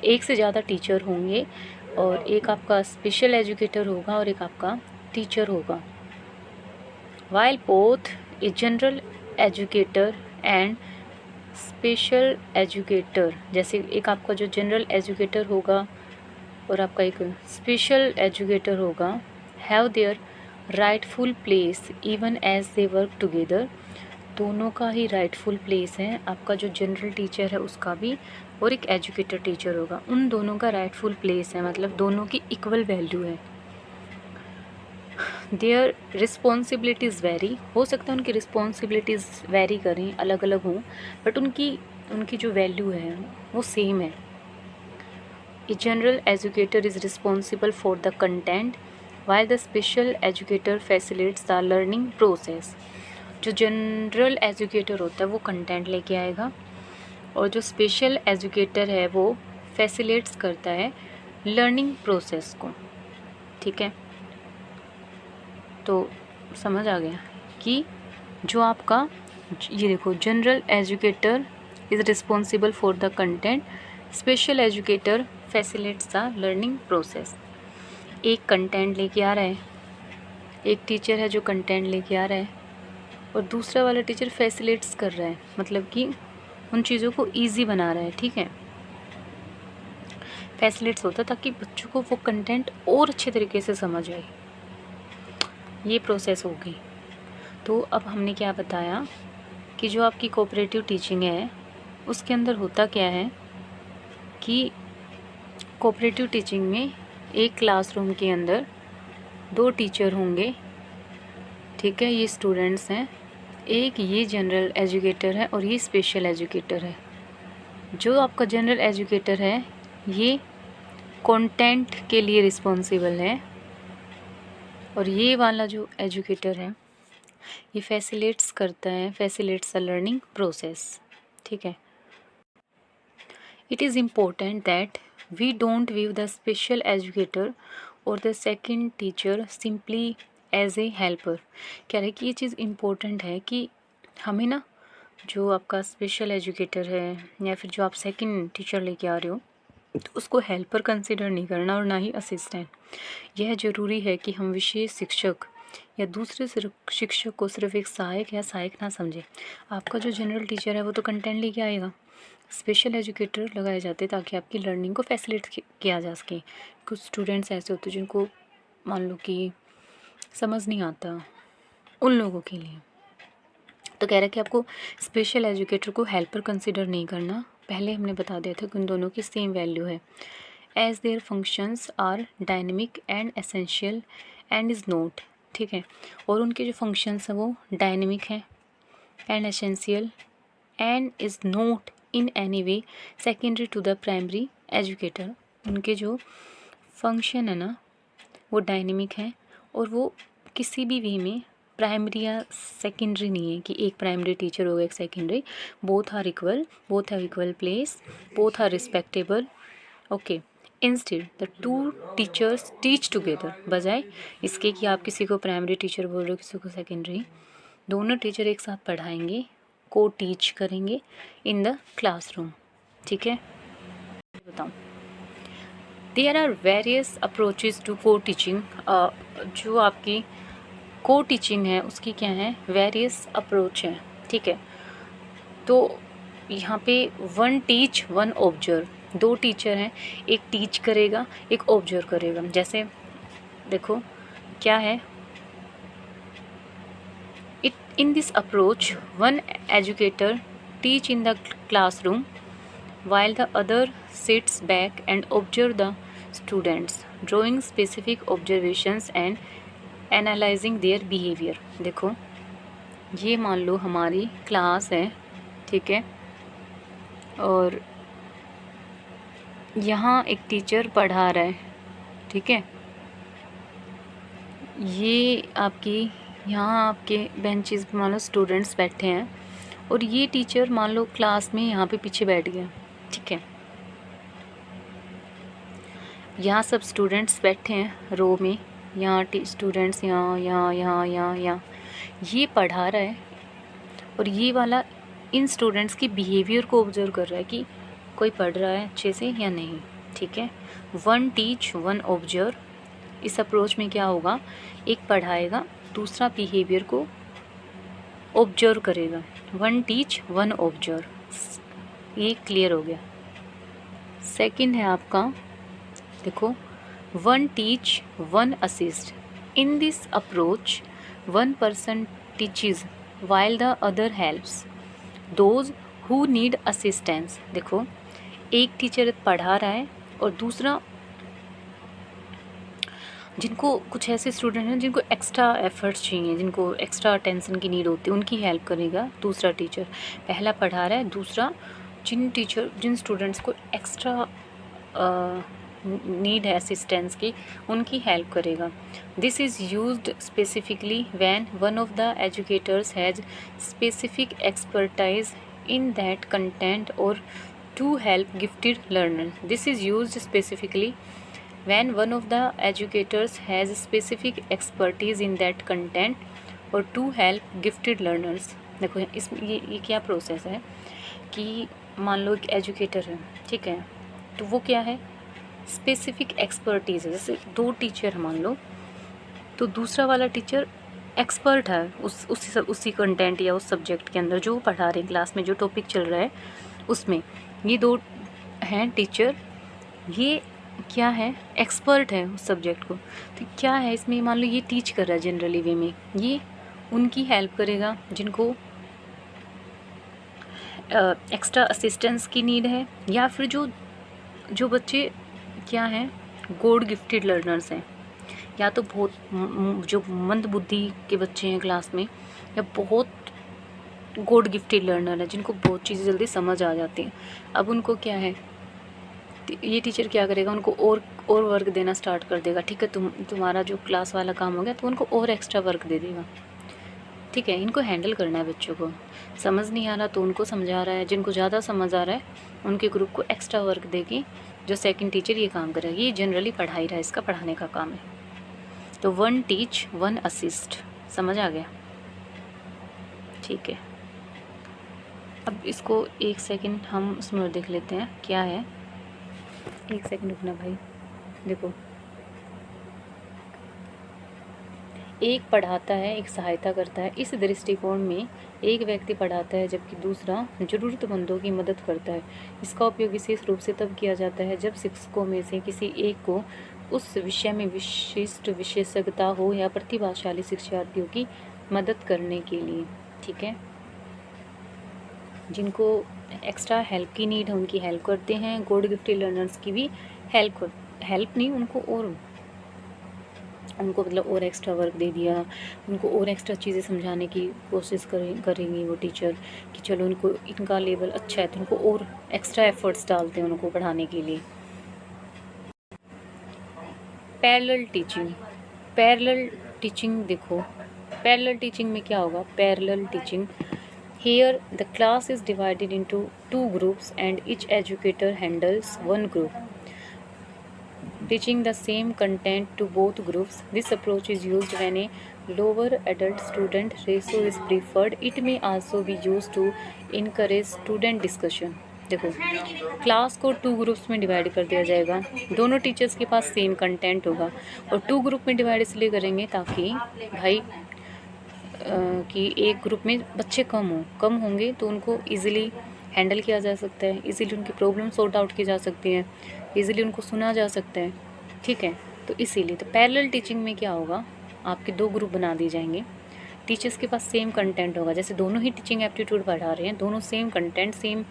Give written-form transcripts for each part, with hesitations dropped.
एक से ज़्यादा टीचर होंगे और एक आपका स्पेशल एजुकेटर होगा और एक आपका टीचर होगा। While both A general educator and special educator, जैसे एक आपका जो जनरल एजुकेटर होगा और आपका एक स्पेशल एजुकेटर होगा, have their rightful place even as they work together, दोनों का ही राइटफुल प्लेस है, आपका जो जनरल टीचर है उसका भी और एक एजुकेटर टीचर होगा, उन दोनों का राइटफुल प्लेस है, मतलब दोनों की इक्वल वैल्यू है। देयर रिस्पॉन्सिबिलिटीज़ वेरी, हो सकता है उनकी रिस्पॉन्सिबिलिटीज़ वेरी करें, अलग अलग हों, बट उनकी जो वैल्यू है वो सेम है। A general educator is responsible for the content while the special educator facilitates the learning process। जो जनरल एजुकेटर होता है वो कंटेंट लेके आएगा और जो स्पेशल एजुकेटर है वो फैसिलिटेट्स करता है लर्निंग प्रोसेस को। ठीक है, तो समझ आ गया कि जो आपका ये देखो, general educator is responsible for the content, special educator facilitates the learning process. एक कंटेंट लेके आ रहा है, एक टीचर है जो कंटेंट लेके आ रहा है और दूसरा वाला टीचर फैसिलिटेट्स कर रहा है, मतलब कि उन चीज़ों को इजी बना रहा है। ठीक है, फैसिलिटेट्स होता है ताकि बच्चों को वो कंटेंट और अच्छे तरीके से समझ आए, ये प्रोसेस होगी। तो अब हमने क्या बताया कि जो आपकी कोऑपरेटिव टीचिंग है उसके अंदर होता क्या है कि कोऑपरेटिव टीचिंग में एक क्लासरूम के अंदर 2 टीचर होंगे। ठीक है, ये स्टूडेंट्स हैं, एक ये जनरल एजुकेटर है और ये स्पेशल एजुकेटर है। जो आपका जनरल एजुकेटर है ये कंटेंट के लिए रिस्पॉन्सिबल है और ये वाला जो एजुकेटर है ये फैसिलिटेट्स करता है, फैसिलिटेट्स द लर्निंग प्रोसेस। ठीक है, it is important that we don't view the special educator और the second teacher simply as a helper. कह रहे कि ये चीज़ इम्पोर्टेंट है कि हमें ना जो आपका स्पेशल एजुकेटर है या फिर जो आप सेकंड टीचर लेके आ रहे हो तो उसको हेल्पर कंसिडर नहीं करना और ना ही असिस्टेंट। यह ज़रूरी है कि हम विशेष शिक्षक या दूसरे शिक्षक को सिर्फ एक सहायक या सहायक ना समझें। आपका जो जनरल टीचर है वो तो कंटेंट लेके आएगा, स्पेशल एजुकेटर लगाए जाते हैं ताकि आपकी लर्निंग को फैसिलिटेट किया जा सके। कुछ स्टूडेंट्स ऐसे होते हैं जिनको मान लो कि समझ नहीं आता, उन लोगों के लिए तो कह रहा है कि आपको स्पेशल एजुकेटर को हेल्पर कंसिडर नहीं करना। पहले हमने बता दिया था कि उन दोनों की सेम वैल्यू है। As their functions are dynamic and essential and is not. ठीक है, और उनके जो फंक्शंस हैं वो डायनेमिक हैं and essential and is not in any way secondary to the primary educator. उनके जो फंक्शन है ना वो डायनेमिक हैं और वो किसी भी वे में प्राइमरी या सेकेंडरी नहीं है कि एक प्राइमरी टीचर होगा एक secondary, both are equal, both have equal place, both are respectable. Okay, instead the 2 teachers teach together, बजाय इसके कि आप किसी को प्राइमरी टीचर बोल रहे हो किसी को सेकेंडरी, दोनों टीचर एक साथ पढ़ाएंगे, को टीच करेंगे इन द क्लासरूम। ठीक है, बताऊँ there are various approaches to co teaching. जो आपकी को टीचिंग है उसकी क्या है, वेरियस अप्रोच है। ठीक है, तो यहाँ पे 1 टीच 1 ऑब्जर्व, 2 टीचर हैं, एक टीच करेगा एक ऑब्जर्व करेगा। जैसे देखो क्या है, it in this approach 1 educator teach in the classroom while the other sits back and observe the students, drawing specific observations and analyzing their behavior। देखो ये मान लो हमारी क्लास है, ठीक है, और यहाँ एक टीचर पढ़ा रहा है। ठीक है, ये आपकी यहाँ आपके बेंचेस पे मान लो स्टूडेंट्स बैठे हैं और ये टीचर मान लो क्लास में यहाँ पे पीछे बैठ गया। ठीक है, यहाँ सब स्टूडेंट्स बैठे हैं रो में, यहाँ स्टूडेंट्स यहाँ यहाँ यहाँ यहाँ यहाँ, ये पढ़ा रहा है और ये वाला इन स्टूडेंट्स के बिहेवियर को ऑब्जर्व कर रहा है कि कोई पढ़ रहा है अच्छे से या नहीं, ठीक है। वन टीच वन ऑब्जर्व, इस अप्रोच में क्या होगा, एक पढ़ाएगा, दूसरा बिहेवियर को ऑब्जर्व करेगा। वन टीच वन ऑब्जर्व, ये क्लियर हो गया। सेकंड है आपका, देखो, one teach one assist. In this approach one person teaches while the other helps those who need assistance। देखो, एक टीचर पढ़ा रहा है और दूसरा, जिनको कुछ ऐसे स्टूडेंट हैं जिनको एक्स्ट्रा एफर्ट्स चाहिए, जिनको एक्स्ट्रा अटेंशन की नीड होती है, उनकी हेल्प करेगा दूसरा टीचर। पहला पढ़ा रहा है, दूसरा जिन स्टूडेंट्स को एक्स्ट्रा नीड है असिस्टेंस की, उनकी हेल्प करेगा। This is used specifically when one of the educators has specific expertise in that content और to help gifted learner. This is used specifically when one of the educators has specific expertise in that content or to help gifted learners। देखो, इसमें ये क्या process है कि मान लो एक educator है, ठीक है, तो वो क्या है, स्पेसिफिक एक्सपर्टीज़ है। जैसे दो टीचर मान लो, तो दूसरा वाला टीचर एक्सपर्ट है उसी कंटेंट या उस सब्जेक्ट के अंदर जो वो पढ़ा रहे हैं, क्लास में जो टॉपिक चल रहा है उसमें। ये दो हैं टीचर, ये क्या है, एक्सपर्ट है उस सब्जेक्ट को। तो क्या है इसमें, मान लो ये टीच कर रहा है जनरली वे में, ये उनकी हेल्प करेगा जिनको एक्स्ट्रा असिस्टेंस की नीड है, या फिर जो बच्चे क्या हैं, गॉड गिफ्टेड लर्नर्स हैं, या तो बहुत जो मंद बुद्धि के बच्चे हैं क्लास में, या बहुत गॉड गिफ्टेड लर्नर है जिनको बहुत चीज़ें जल्दी समझ आ जाती हैं। अब उनको क्या है, ये टीचर क्या करेगा, उनको और वर्क देना स्टार्ट कर देगा। ठीक है, तुम्हारा जो क्लास वाला काम हो गया, तो उनको और एक्स्ट्रा वर्क दे देगा। ठीक है, इनको हैंडल करना है, बच्चों को समझ नहीं आ रहा तो उनको समझा रहा है, जिनको ज़्यादा समझ आ रहा है उनके ग्रुप को एक्स्ट्रा वर्क देगी, जो सेकंड टीचर ये काम करेगा। ये जनरली पढ़ा ही रहा है, इसका पढ़ाने का काम है। तो वन टीच वन असिस्ट, समझ आ गया, ठीक है। अब इसको एक सेकंड हम उसमें और देख लेते हैं क्या है। एक सेकंड रुकना भाई। देखो, एक पढ़ाता है, एक सहायता करता है। इस दृष्टिकोण में एक व्यक्ति पढ़ाता है जबकि दूसरा ज़रूरतमंदों की मदद करता है। इसका उपयोग विशेष रूप से तब किया जाता है जब शिक्षकों में से किसी एक को उस विषय में विशिष्ट विशेषज्ञता हो या प्रतिभाशाली शिक्षार्थियों की मदद करने के लिए। ठीक है, जिनको एक्स्ट्रा हेल्प की नीड है उनकी हेल्प करते हैं। गॉड गिफ्टेड लर्नर्स की भी हेल्प नहीं, उनको मतलब और एक्स्ट्रा वर्क दे दिया, उनको और एक्स्ट्रा चीज़ें समझाने की कोशिश करेंगी वो टीचर कि चलो उनको इनका लेवल अच्छा है तो उनको और एक्स्ट्रा एफर्ट्स डालते हैं उनको पढ़ाने के लिए। पैरेलल टीचिंग देखो, पैरेलल टीचिंग में क्या होगा, parallel teaching, here the class is divided into two groups and each educator handles one group, teaching the same content to both groups. This approach is used when a lower adult student ratio is preferred. It may also be used to encourage student discussion। देखो, class को 2 groups में divide कर दिया जाएगा, दोनों teachers के पास same content होगा, और 2 ग्रुप में डिवाइड इसलिए करेंगे ताकि भाई कि एक ग्रुप में बच्चे कम होंगे तो उनको इजीली हैंडल किया जा सकता है, इजीली उनकी प्रॉब्लम सॉर्ट आउट की जा सकती है, इजीली उनको सुना जा सकता है। ठीक है, तो इसीलिए तो पैरेलल टीचिंग में क्या होगा, आपके 2 ग्रुप बना दिए जाएंगे, टीचर्स के पास सेम कंटेंट होगा, जैसे दोनों ही टीचिंग एप्टीट्यूड पढ़ा रहे हैं, दोनों सेम कंटेंट सेम,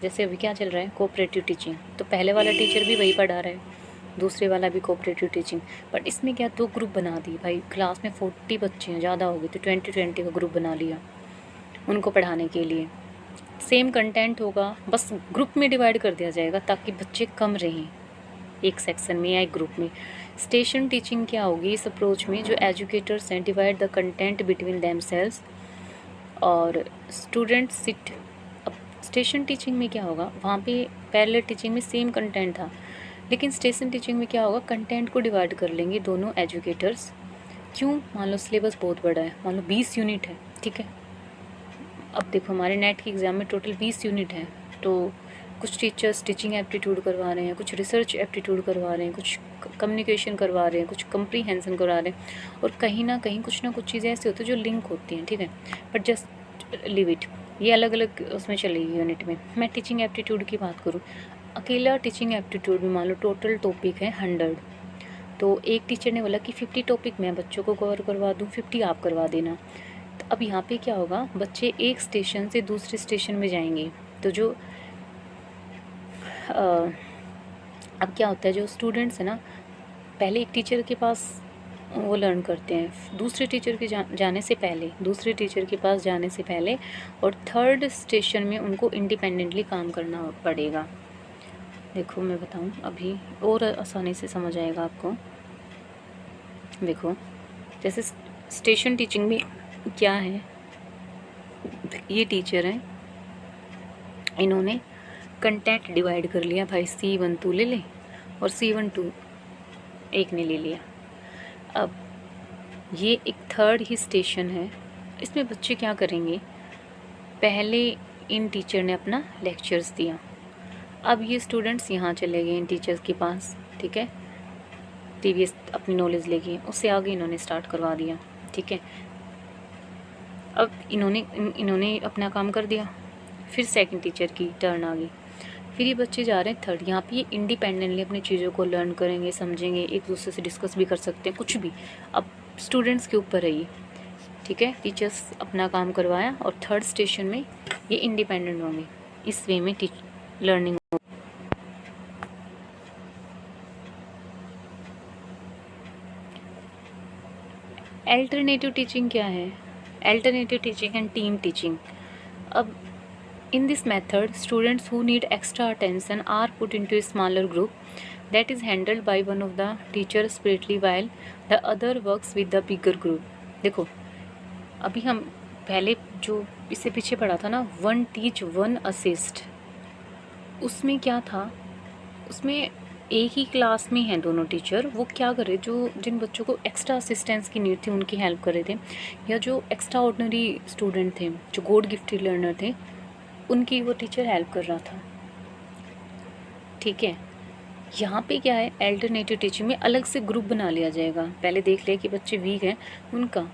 जैसे अभी क्या चल रहा है कोऑपरेटिव टीचिंग, तो पहले वाला टीचर भी वही पढ़ा रहा है, दूसरे वाला भी कोऑपरेटिव टीचिंग। बट इसमें क्या 2 ग्रुप बना दिए भाई, क्लास में 40 बच्चे हैं, ज़्यादा हो गए तो 20 का ग्रुप बना लिया उनको पढ़ाने के लिए। सेम कंटेंट होगा, बस ग्रुप में डिवाइड कर दिया जाएगा ताकि बच्चे कम रहें एक सेक्शन में या एक ग्रुप में। स्टेशन टीचिंग क्या होगी इस अप्रोच में, जो एजुकेटर्स हैं divide the content between themselves और स्टूडेंट सिट। अब स्टेशन टीचिंग में क्या होगा, वहाँ पे पैरेलल टीचिंग में सेम कंटेंट था, लेकिन स्टेशन टीचिंग में क्या होगा, कंटेंट को डिवाइड कर लेंगे दोनों एजुकेटर्स। क्यों, मान लो सिलेबस बहुत बड़ा है, मान लो 20 यूनिट है, ठीक है। अब देखो हमारे नेट के एग्ज़ाम में टोटल 20 यूनिट है, तो कुछ टीचर्स टीचिंग एप्टीट्यूड करवा रहे हैं, कुछ रिसर्च एप्टीट्यूड करवा रहे हैं, कुछ कम्युनिकेशन करवा रहे हैं, कुछ कम्प्रीहेंसन करवा रहे हैं, और कहीं ना कहीं कुछ ना कुछ चीज़ें ऐसी होती हैं जो लिंक होती हैं, ठीक है, बट जस्ट लिव इट, ये अलग अलग उसमें चलेगी यूनिट में। मैं टीचिंग एप्टीट्यूड की बात करूँ, अकेला टीचिंग एप्टीट्यूड में मान लो टोटल टॉपिक है 100, तो एक टीचर ने बोला कि 50 टॉपिक मैं बच्चों को कवर करवा दूँ, 50 आप करवा देना। तो अब यहाँ पे क्या होगा, बच्चे एक स्टेशन से दूसरे स्टेशन में जाएंगे, तो जो अब क्या होता है, जो स्टूडेंट्स हैं ना, पहले एक टीचर के पास वो लर्न करते हैं, दूसरे टीचर के जाने से पहले, दूसरे टीचर के पास जाने से पहले, और थर्ड स्टेशन में उनको इंडिपेंडेंटली काम करना पड़ेगा। देखो मैं बताऊं अभी और आसानी से समझ आएगा आपको। देखो जैसे स्टेशन टीचिंग में क्या है, ये टीचर हैं, इन्होंने कंटेंट डिवाइड कर लिया, भाई C1 तू ले ले और C1 2 एक ने ले लिया। अब ये एक थर्ड ही स्टेशन है, इसमें बच्चे क्या करेंगे, पहले इन टीचर ने अपना लेक्चर्स दिया, अब ये स्टूडेंट्स यहाँ चले गए इन टीचर्स के पास, ठीक है, प्रीवियस अपनी नॉलेज लेके उससे आगे इन्होंने स्टार्ट करवा दिया, ठीक है। अब इन्होंने अपना काम कर दिया, फिर सेकंड टीचर की टर्न आ गई, फिर ये बच्चे जा रहे हैं थर्ड, यहाँ पे ये इंडिपेंडेंटली अपनी चीज़ों को लर्न करेंगे, समझेंगे, एक दूसरे से डिस्कस भी कर सकते हैं, कुछ भी, अब स्टूडेंट्स के ऊपर है ये, ठीक है। टीचर्स अपना काम करवाया और थर्ड स्टेशन में ये इंडिपेंडेंट होंगे, इस वे में लर्निंग। अल्टरनेटिव टीचिंग क्या है, alternative teaching and team teaching. अब in this method, students who need extra attention are put into a smaller group that is handled by one of the teachers separately while the other works with the bigger group। देखो अभी हम पहले जो इससे पीछे पढ़ा था ना, 1 teach 1 assist, उसमें क्या था, उसमें एक ही क्लास में हैं दोनों टीचर, वो क्या कर रहे, जो जिन बच्चों को एक्स्ट्रा असिस्टेंस की नीड थी उनकी हेल्प कर रहे थे, या जो एक्स्ट्रा ऑर्डिनरी स्टूडेंट थे, जो गॉड गिफ्टेड लर्नर थे, उनकी वो टीचर हेल्प कर रहा था, ठीक है। यहाँ पे क्या है, अल्टरनेटिव टीचिंग में अलग से ग्रुप बना लिया जाएगा, पहले देख लिया कि बच्चे वीक हैं उनका,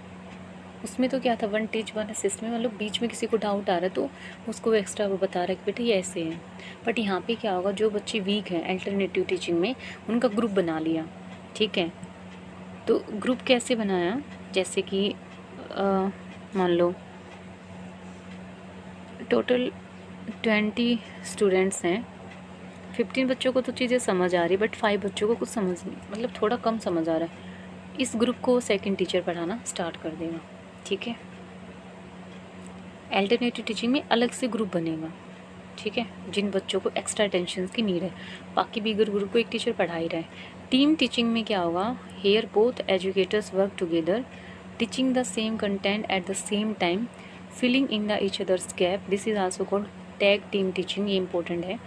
उसमें तो क्या था 1 टीच 1 असिस्ट में, मतलब बीच में किसी को डाउट आ रहा है तो उसको एक्स्ट्रा वो बता रहा है कि बेटा ये ऐसे है। बट यहाँ पे क्या होगा, जो बच्चे वीक हैं अल्टरनेटिव टीचिंग में उनका ग्रुप बना लिया, ठीक है। तो ग्रुप कैसे बनाया, जैसे कि मान लो टोटल 20 स्टूडेंट्स हैं, 15 बच्चों को तो चीज़ें समझ आ रही, बट 5 बच्चों को कुछ समझ नहीं, मतलब थोड़ा कम समझ आ रहा है, इस ग्रुप को सेकंड टीचर पढ़ाना स्टार्ट कर देगा, ठीक है। अल्टरनेटिव टीचिंग में अलग से ग्रुप बनेगा, ठीक है, जिन बच्चों को एक्स्ट्रा अटेंशन की नीड है, बाकी बिगर ग्रुप को एक टीचर पढ़ा ही रहा है। टीम टीचिंग में क्या होगा, here both educators work together teaching the same content at the same time filling in the each others gap, this is also called tag team teaching. ये important है,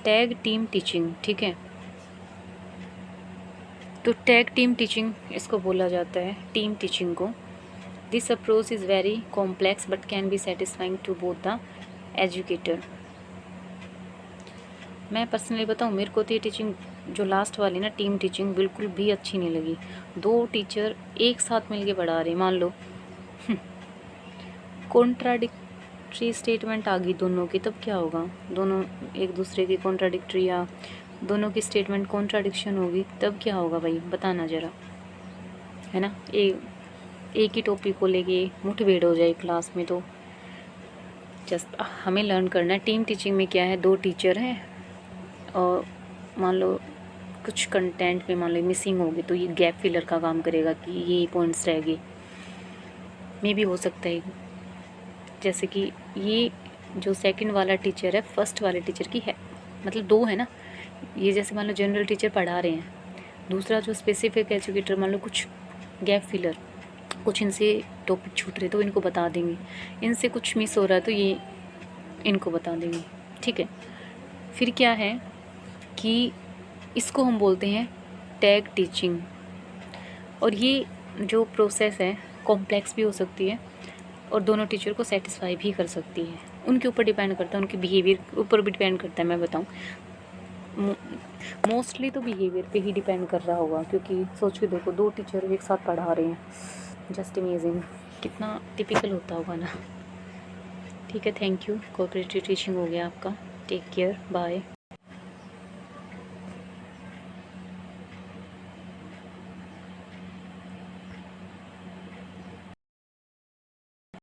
टैग टीम टीचिंग, ठीक है। तो tag team teaching इसको बोला जाता है, team teaching को। This approach is very complex but can be satisfying to both the educator. मैं पर्सनली बताऊँ, मेरे को तो ये टीचिंग जो लास्ट वाली ना टीम टीचिंग बिल्कुल भी अच्छी नहीं लगी। 2 टीचर एक साथ मिलके पढ़ा रहे, मान लो कॉन्ट्राडिक्टरी स्टेटमेंट आ गई दोनों की, तब क्या होगा, दोनों एक दूसरे की कॉन्ट्राडिक्टरी या दोनों की स्टेटमेंट कॉन्ट्राडिक्शन होगी, तब क्या होगा भाई बताना ज़रा, है ना। एक ही टॉपिक को लेके मुठभेड़ हो जाए क्लास में, तो जस्ट हमें लर्न करना है। टीम टीचिंग में क्या है, 2 टीचर हैं और मान लो कुछ कंटेंट में मान लो मिसिंग होगी, तो ये गैप फिलर का काम करेगा कि ये पॉइंट्स रह गए। मे भी हो सकता है जैसे कि ये जो सेकंड वाला टीचर है फर्स्ट वाले टीचर की है, मतलब 2 है ना, ये जैसे मान लो जनरल टीचर पढ़ा रहे हैं, दूसरा जो स्पेसिफिक एजुकेटर मान लो कुछ गैप फिलर, कुछ इनसे टॉपिक छूट रहे तो इनको बता देंगे, इनसे कुछ मिस हो रहा है तो ये इनको बता देंगे, ठीक है। फिर क्या है कि इसको हम बोलते हैं टैग टीचिंग, और ये जो प्रोसेस है कॉम्प्लेक्स भी हो सकती है और दोनों टीचर को सेटिस्फाई भी कर सकती है। उनके ऊपर डिपेंड करता है, उनके बिहेवियर के ऊपर भी डिपेंड करता है। मैं बताऊँ, मोस्टली तो बिहेवियर पे ही डिपेंड कर रहा होगा, क्योंकि सोच के देखो 2 टीचर एक साथ पढ़ा रहे हैं, जस्ट इमेजिन कितना टिपिकल होता होगा ना। ठीक है, थैंक यू। कोऑपरेटिव टीचिंग हो गया आपका। Take care, bye.